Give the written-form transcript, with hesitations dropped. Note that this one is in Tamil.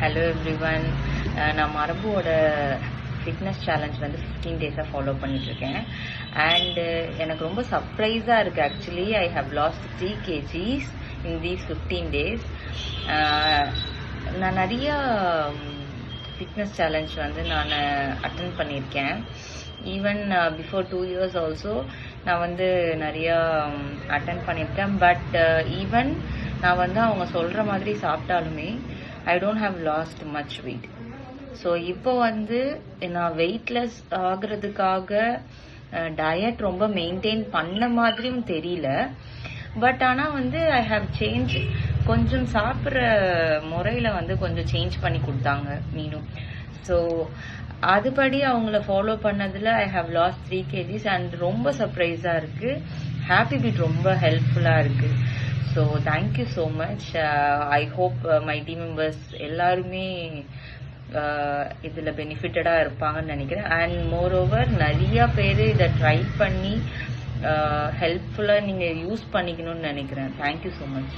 Hello everyone. நான் மரபுவோட ஃபிட்னஸ் சேலஞ்ச் வந்து 15 டேஸாக ஃபாலோ பண்ணிகிட்ருக்கேன். அண்டு எனக்கு ரொம்ப சர்ப்ரைஸாக இருக்குது. Actually I have lost 3 kgs in these 15 days. நான் நிறையா ஃபிட்னஸ் சேலஞ்ச் வந்து நான் அட்டன் பண்ணியிருக்கேன். ஈவன் பிஃபோர் 2 years ஆல்சோ நான் வந்து நிறையா அட்டன் பண்ணியிருக்கேன். பட் ஈவன் நான் வந்து அவங்க சொல்கிற மாதிரி சாப்பிட்டாலுமே I don't have lost much weight. So இப்போ வந்து நான் வெயிட்லெஸ் ஆகிறதுக்காக டயட் ரொம்ப மெயின்டைன் பண்ண மாதிரியும் தெரியல. பட் ஆனால் வந்து ஐ ஹாவ் சேஞ்ச், கொஞ்சம் சாப்பிட்ற முறையில் வந்து கொஞ்சம் சேஞ்ச் பண்ணி கொடுத்தாங்க மீனும். ஸோ அதுபடி அவங்கள ஃபாலோ பண்ணதில் I have last 3 kgs and ரொம்ப சர்ப்ரைஸாக இருக்குது. ஹாப்பி பீட் ரொம்ப ஹெல்ப்ஃபுல்லாக இருக்குது. So thank you so much. I hope my team members எல்லாருமே இதில் பெனிஃபிட்டடாக இருப்பாங்கன்னு நினைக்கிறேன். அண்ட் மோரோவர் நிறையா பேர் இதை ட்ரை பண்ணி ஹெல்ப்ஃபுல்லாக நீங்கள் யூஸ் பண்ணிக்கணும்னு நினைக்கிறேன். Thank you so much.